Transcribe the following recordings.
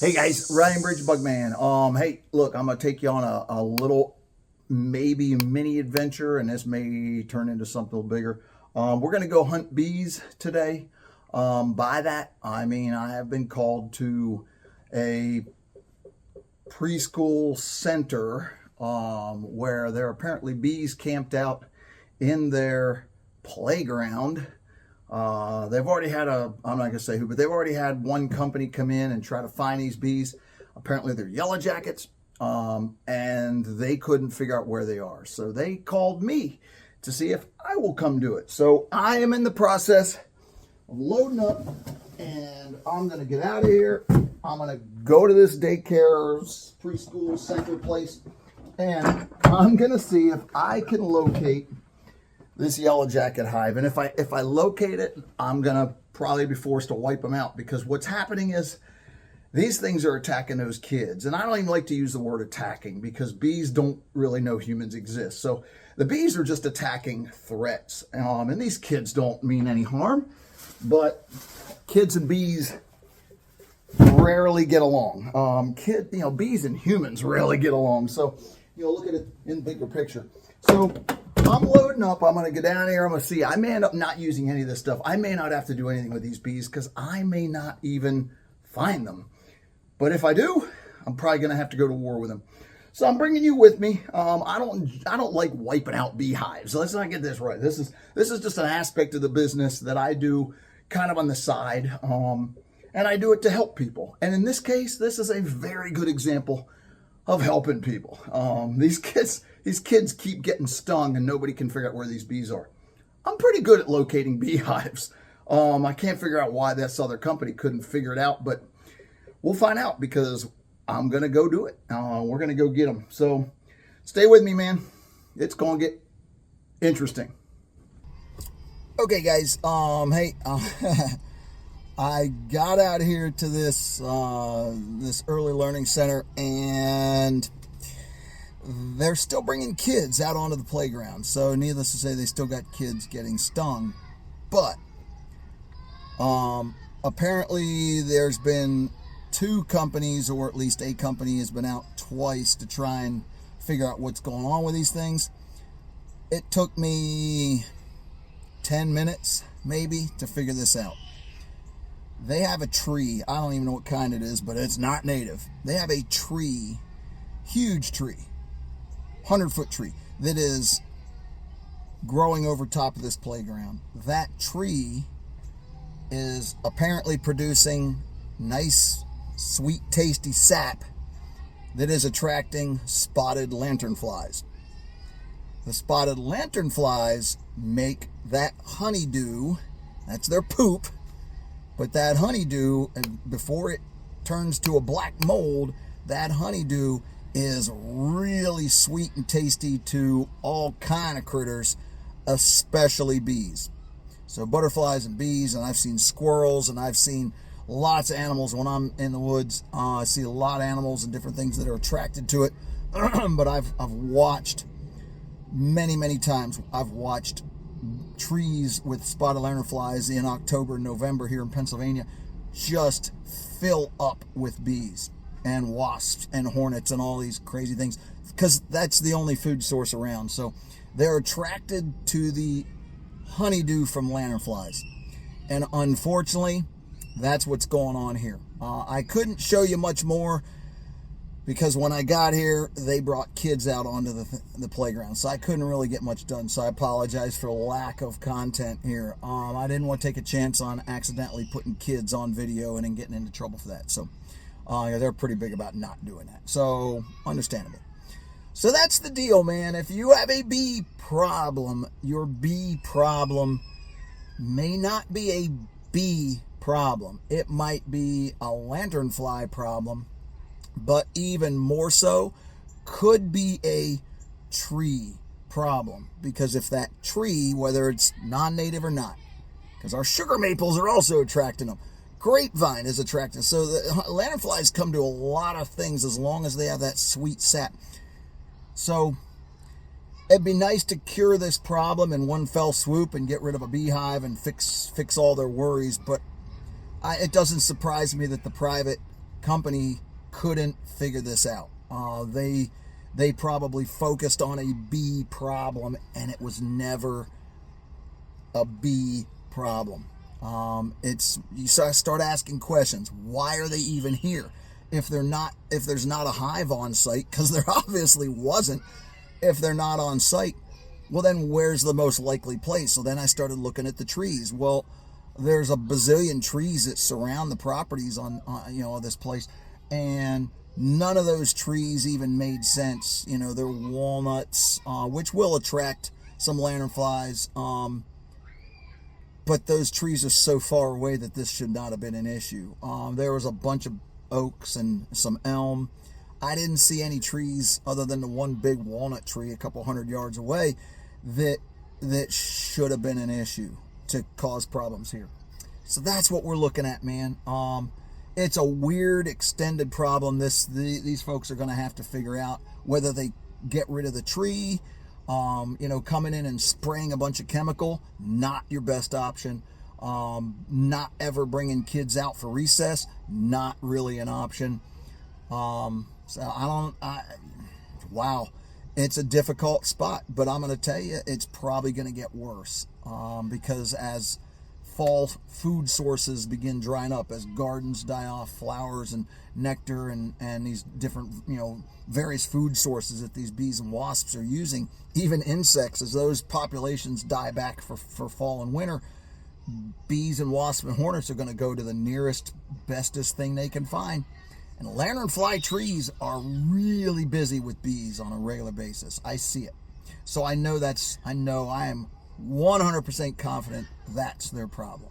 Hey guys, Ryan Bridge Bugman. Hey, look, I'm gonna take you on a little, maybe mini adventure, and this may turn into something bigger. We're gonna go hunt bees today. By that, I mean I have been called to a preschool center where there are apparently bees camped out in their playground. They've already had I'm not going to say who, but they've already had one company come in and try to find these bees. Apparently they're yellow jackets, and they couldn't figure out where they are. So they called me to see if I will come do it. So I am in the process of loading up, and I'm going to get out of here. I'm going to go to this daycare preschool center place, and I'm going to see if I can locate this yellow jacket hive. And if I locate it, I'm gonna probably be forced to wipe them out, because what's happening is these things are attacking those kids. And I don't even like to use the word attacking, because bees don't really know humans exist. So the bees are just attacking threats. And these kids don't mean any harm, but kids and bees rarely get along. Bees and humans rarely get along. So, look at it in bigger picture. So I'm loading up. I'm going to go down here. I'm going to see. I may end up not using any of this stuff. I may not have to do anything with these bees, because I may not even find them. But if I do, I'm probably going to have to go to war with them. So I'm bringing you with me. I don't like wiping out beehives. So let's not get this right. This is just an aspect of the business that I do kind of on the side. And I do it to help people. And in this case, this is a very good example of helping people. These kids keep getting stung, and nobody can figure out where these bees are. I'm pretty good at locating beehives. I can't figure out why this other company couldn't figure it out, but we'll find out, because I'm going to go do it. We're going to go get them. So stay with me, man. It's going to get interesting. Okay, guys. Hey, I got out here to this early learning center, and they're still bringing kids out onto the playground. So needless to say, they still got kids getting stung. But apparently there's been two companies, or at least a company has been out twice to try and figure out what's going on with these things. It took me 10 minutes maybe to figure this out. They have a tree. I don't even know what kind it is, but it's not native. They have a tree, huge tree, 100-foot tree, that is growing over top of this playground. That tree is apparently producing nice, sweet, tasty sap that is attracting spotted lanternflies. The spotted lanternflies make that honeydew, that's their poop, but that honeydew, before it turns to a black mold, that honeydew is really sweet and tasty to all kind of critters, especially bees. So butterflies and bees, and I've seen squirrels, and I've seen lots of animals when I'm in the woods. I see a lot of animals and different things that are attracted to it. But I've watched many times. I've watched trees with spotted lanternflies in October and November here in Pennsylvania just fill up with bees and wasps and hornets and all these crazy things, because that's the only food source around. So they're attracted to the honeydew from lanternflies, and unfortunately that's what's going on here. I couldn't show you much more, because when I got here, they brought kids out onto the playground, so I couldn't really get much done. So I apologize for the lack of content here. I didn't want to take a chance on accidentally putting kids on video and then getting into trouble for that. So they're pretty big about not doing that. So understandable. So that's the deal, man. If you have a bee problem, your bee problem may not be a bee problem. It might be a lanternfly problem, but even more so could be a tree problem. Because if that tree, whether it's non-native or not, because our sugar maples are also attracting them, grapevine is attracting, so the lanternflies come to a lot of things as long as they have that sweet sap. So it'd be nice to cure this problem in one fell swoop and get rid of a beehive and fix all their worries, but it doesn't surprise me that the private company couldn't figure this out. They probably focused on a bee problem, and it was never a bee problem. You start asking questions. Why are they even here? If there's not a hive on site, because there obviously wasn't. If they're not on site, well, then where's the most likely place? So then I started looking at the trees. Well, there's a bazillion trees that surround the properties on this place, and none of those trees even made sense. They're walnuts, which will attract some lanternflies, but those trees are so far away that this should not have been an issue. There was a bunch of oaks and some elm. I didn't see any trees other than the one big walnut tree a couple 100 yards away that should have been an issue to cause problems here. So that's what we're looking at, man. It's a weird extended problem. These folks are going to have to figure out whether they get rid of the tree. Coming in and spraying a bunch of chemical, not your best option. Not ever bringing kids out for recess, not really an option. Wow, it's a difficult spot, but I'm going to tell you, it's probably going to get worse, because as fall food sources begin drying up, as gardens die off, flowers and nectar and these different, various food sources that these bees and wasps are using, even insects, as those populations die back for fall and winter, bees and wasps and hornets are going to go to the nearest, bestest thing they can find. And lanternfly trees are really busy with bees on a regular basis. I see it. So I am 100% confident that's their problem.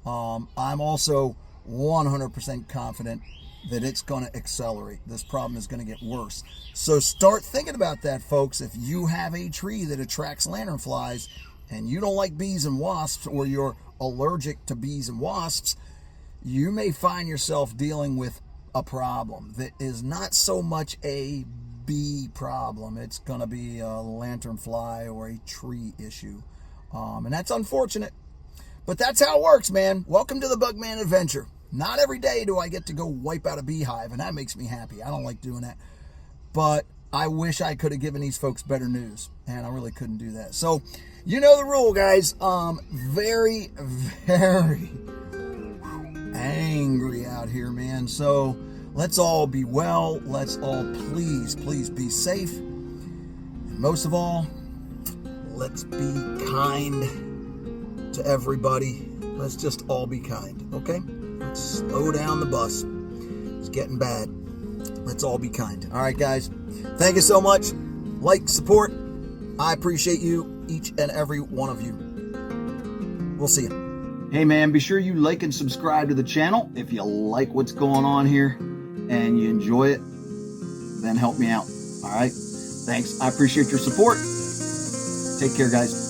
I'm also 100% confident that it's going to accelerate. This problem is going to get worse. So start thinking about that, folks. If you have a tree that attracts lanternflies and you don't like bees and wasps, or you're allergic to bees and wasps, you may find yourself dealing with a problem that is not so much a bee problem. It's going to be a lanternfly or a tree issue. And that's unfortunate, but that's how it works, man. Welcome to the Bugman adventure. Not every day do I get to go wipe out a beehive, and that makes me happy. I don't like doing that, but I wish I could have given these folks better news, and I really couldn't do that. So, you know the rule, guys. Very, very angry out here, man. So let's all be well. Let's all please be safe. And most of all, let's be kind to everybody. Let's just all be kind, okay? Let's slow down the bus. It's getting bad. Let's all be kind. All right, guys. Thank you so much. Like, support. I appreciate you, each and every one of you. We'll see you. Hey, man, be sure you like and subscribe to the channel. If you like what's going on here and you enjoy it, then help me out. All right? Thanks. I appreciate your support. Take care, guys.